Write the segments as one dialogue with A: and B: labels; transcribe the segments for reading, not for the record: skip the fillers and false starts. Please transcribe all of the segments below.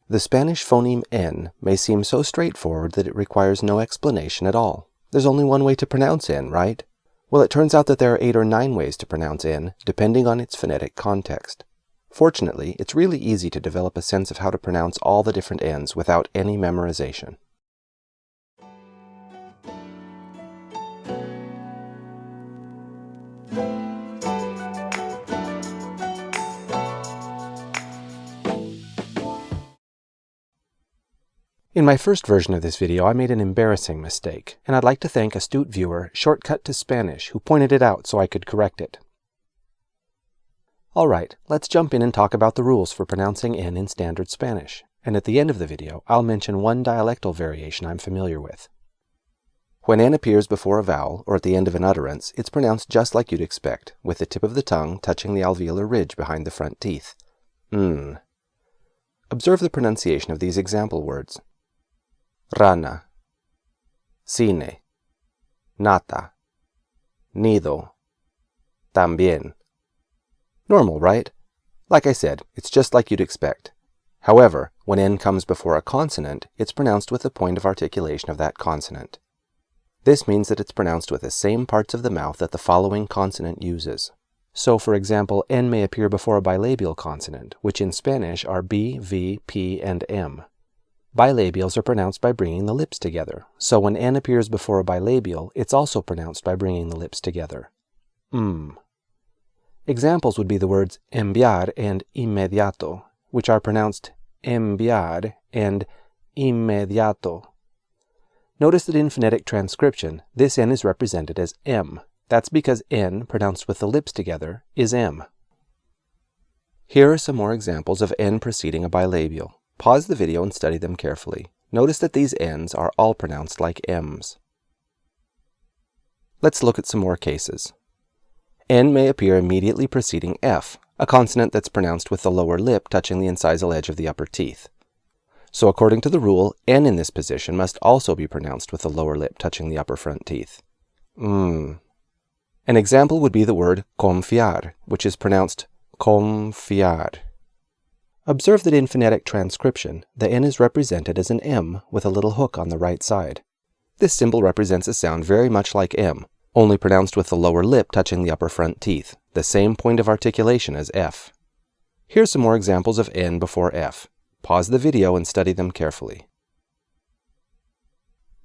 A: The Spanish phoneme N may seem so straightforward that it requires no explanation at all. There's only one way to pronounce N, right? Well, it turns out that there are 8 or 9 ways to pronounce N, depending on its phonetic context. Fortunately, it's really easy to develop a sense of how to pronounce all the different N's without any memorization. In my first version of this video, I made an embarrassing mistake, and I'd like to thank astute viewer Shortcut to Spanish who pointed it out so I could correct it. Alright, let's jump in and talk about the rules for pronouncing N in standard Spanish, and at the end of the video, I'll mention one dialectal variation I'm familiar with. When N appears before a vowel, or at the end of an utterance, it's pronounced just like you'd expect, with the tip of the tongue touching the alveolar ridge behind the front teeth. Observe the pronunciation of these example words. Rana, cine, nata, nido, también. Normal, right? Like I said, it's just like you'd expect. However, when N comes before a consonant, it's pronounced with the point of articulation of that consonant. This means that it's pronounced with the same parts of the mouth that the following consonant uses. So, for example, N may appear before a bilabial consonant, which in Spanish are B, V, P, and M. Bilabials are pronounced by bringing the lips together, so when N appears before a bilabial, it's also pronounced by bringing the lips together. Examples would be the words enviar and inmediato, which are pronounced enviar and inmediato. Notice that in phonetic transcription, this N is represented as M. That's because N, pronounced with the lips together, is M. Here are some more examples of N preceding a bilabial. Pause the video and study them carefully. Notice that these N's are all pronounced like M's. Let's look at some more cases. N may appear immediately preceding F, a consonant that's pronounced with the lower lip touching the incisal edge of the upper teeth. So according to the rule, N in this position must also be pronounced with the lower lip touching the upper front teeth. An example would be the word confiar, which is pronounced confiar. Observe that in phonetic transcription, the N is represented as an M with a little hook on the right side. This symbol represents a sound very much like M, only pronounced with the lower lip touching the upper front teeth, the same point of articulation as F. Here's some more examples of N before F. Pause the video and study them carefully.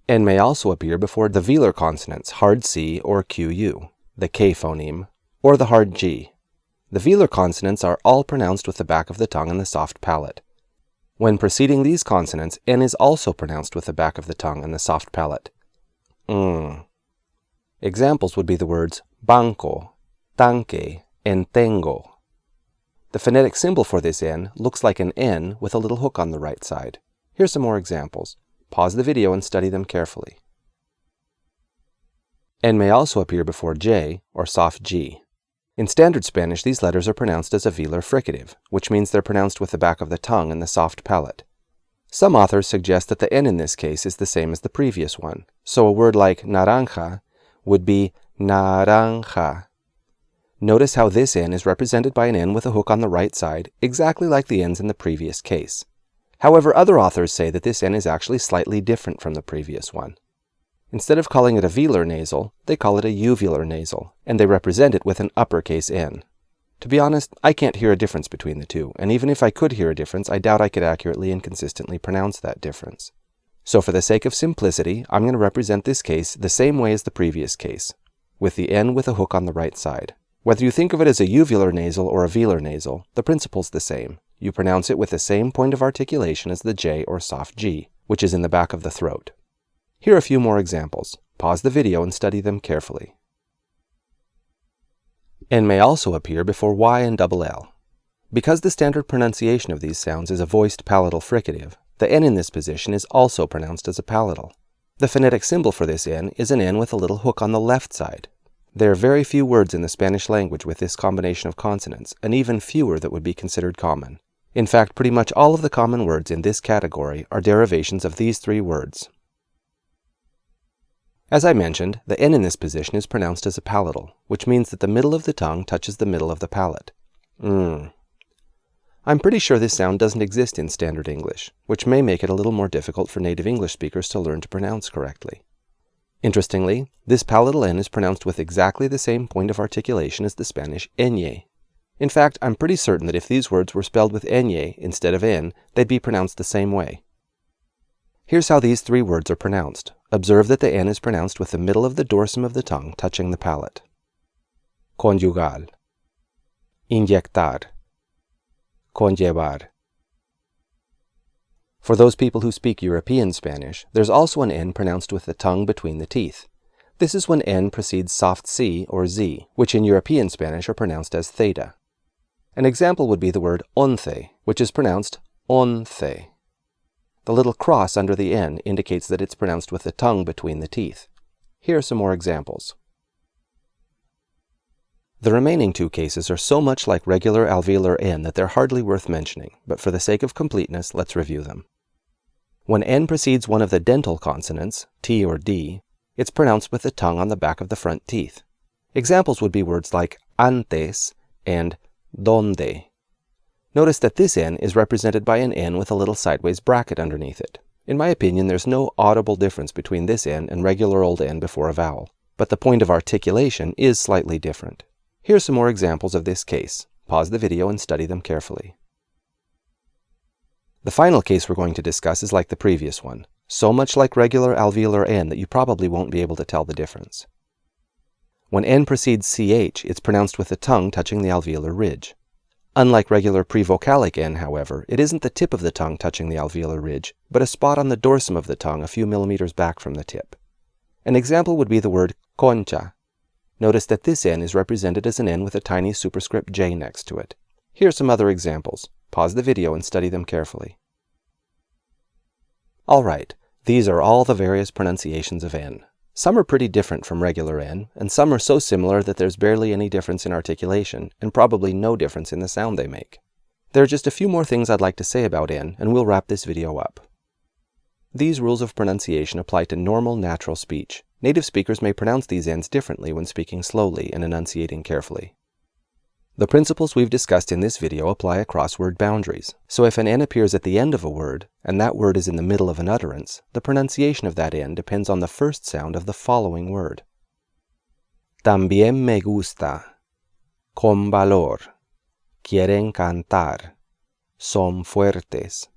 A: N may also appear before the velar consonants hard C or QU, the K phoneme, or the hard G. The velar consonants are all pronounced with the back of the tongue and the soft palate. When preceding these consonants, N is also pronounced with the back of the tongue and the soft palate. Examples would be the words banco, tanque, and tengo. The phonetic symbol for this N looks like an N with a little hook on the right side. Here's some more examples. Pause the video and study them carefully. N may also appear before J or soft G. In standard Spanish, these letters are pronounced as a velar fricative, which means they're pronounced with the back of the tongue and the soft palate. Some authors suggest that the N in this case is the same as the previous one, so a word like naranja would be naranja. Notice how this N is represented by an N with a hook on the right side, exactly like the N's in the previous case. However, other authors say that this N is actually slightly different from the previous one. Instead of calling it a velar nasal, they call it a uvular nasal, and they represent it with an uppercase N. To be honest, I can't hear a difference between the two, and even if I could hear a difference, I doubt I could accurately and consistently pronounce that difference. So for the sake of simplicity, I'm going to represent this case the same way as the previous case, with the N with a hook on the right side. Whether you think of it as a uvular nasal or a velar nasal, the principle's the same. You pronounce it with the same point of articulation as the J or soft G, which is in the back of the throat. Here are a few more examples. Pause the video and study them carefully. N may also appear before Y and double L. Because the standard pronunciation of these sounds is a voiced palatal fricative, the N in this position is also pronounced as a palatal. The phonetic symbol for this N is an N with a little hook on the left side. There are very few words in the Spanish language with this combination of consonants, and even fewer that would be considered common. In fact, pretty much all of the common words in this category are derivations of these three words. As I mentioned, the N in this position is pronounced as a palatal, which means that the middle of the tongue touches the middle of the palate. I'm pretty sure this sound doesn't exist in Standard English, which may make it a little more difficult for native English speakers to learn to pronounce correctly. Interestingly, this palatal N is pronounced with exactly the same point of articulation as the Spanish ñ. In fact, I'm pretty certain that if these words were spelled with ñ instead of N, they'd be pronounced the same way. Here's how these three words are pronounced. Observe that the N is pronounced with the middle of the dorsum of the tongue touching the palate. Conyugal. Inyectar. Conllevar. For those people who speak European Spanish, there's also an N pronounced with the tongue between the teeth. This is when N precedes soft C or Z, which in European Spanish are pronounced as theta. An example would be the word once, which is pronounced once. The little cross under the N indicates that it's pronounced with the tongue between the teeth. Here are some more examples. The remaining two cases are so much like regular alveolar N that they're hardly worth mentioning, but for the sake of completeness, let's review them. When N precedes one of the dental consonants, T or D, it's pronounced with the tongue on the back of the front teeth. Examples would be words like antes and donde. Notice that this N is represented by an N with a little sideways bracket underneath it. In my opinion, there's no audible difference between this N and regular old N before a vowel, but the point of articulation is slightly different. Here's some more examples of this case. Pause the video and study them carefully. The final case we're going to discuss is like the previous one, so much like regular alveolar N that you probably won't be able to tell the difference. When N precedes CH, it's pronounced with the tongue touching the alveolar ridge. Unlike regular prevocalic N, however, it isn't the tip of the tongue touching the alveolar ridge, but a spot on the dorsum of the tongue a few millimeters back from the tip. An example would be the word concha. Notice that this N is represented as an N with a tiny superscript J next to it. Here are some other examples. Pause the video and study them carefully. Alright, these are all the various pronunciations of N. Some are pretty different from regular N, and some are so similar that there's barely any difference in articulation, and probably no difference in the sound they make. There are just a few more things I'd like to say about N, and we'll wrap this video up. These rules of pronunciation apply to normal, natural speech. Native speakers may pronounce these N's differently when speaking slowly and enunciating carefully. The principles we've discussed in this video apply across word boundaries, so if an N appears at the end of a word, and that word is in the middle of an utterance, the pronunciation of that N depends on the first sound of the following word. También me gusta. Con valor. Quieren cantar. Son fuertes.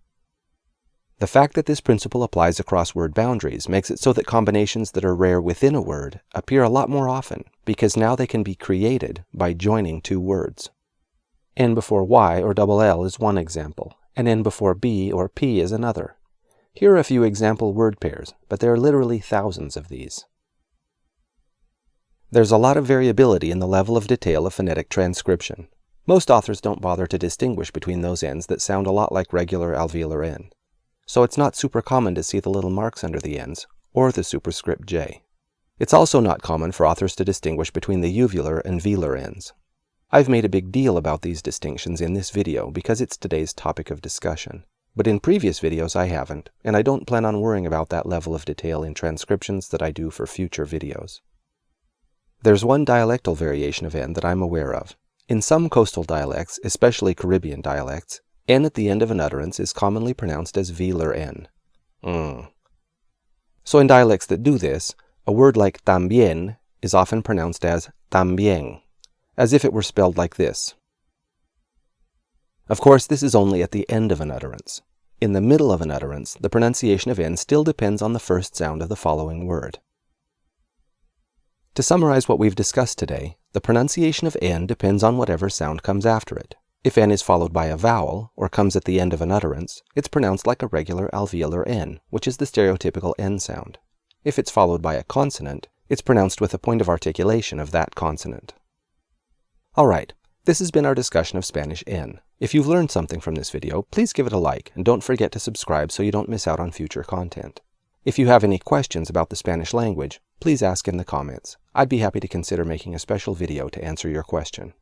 A: The fact that this principle applies across word boundaries makes it so that combinations that are rare within a word appear a lot more often, because now they can be created by joining two words. N before Y or double L is one example, and N before B or P is another. Here are a few example word pairs, but there are literally thousands of these. There's a lot of variability in the level of detail of phonetic transcription. Most authors don't bother to distinguish between those N's that sound a lot like regular alveolar N. So it's not super common to see the little marks under the N's, or the superscript J. It's also not common for authors to distinguish between the uvular and velar N's. I've made a big deal about these distinctions in this video because it's today's topic of discussion. But in previous videos I haven't, and I don't plan on worrying about that level of detail in transcriptions that I do for future videos. There's one dialectal variation of N that I'm aware of. In some coastal dialects, especially Caribbean dialects, N at the end of an utterance is commonly pronounced as velar N. So in dialects that do this, a word like también is often pronounced as también, as if it were spelled like this. Of course, this is only at the end of an utterance. In the middle of an utterance, the pronunciation of N still depends on the first sound of the following word. To summarize what we've discussed today, the pronunciation of N depends on whatever sound comes after it. If N is followed by a vowel, or comes at the end of an utterance, it's pronounced like a regular alveolar N, which is the stereotypical N sound. If it's followed by a consonant, it's pronounced with a point of articulation of that consonant. Alright, this has been our discussion of Spanish N. If you've learned something from this video, please give it a like, and don't forget to subscribe so you don't miss out on future content. If you have any questions about the Spanish language, please ask in the comments. I'd be happy to consider making a special video to answer your question.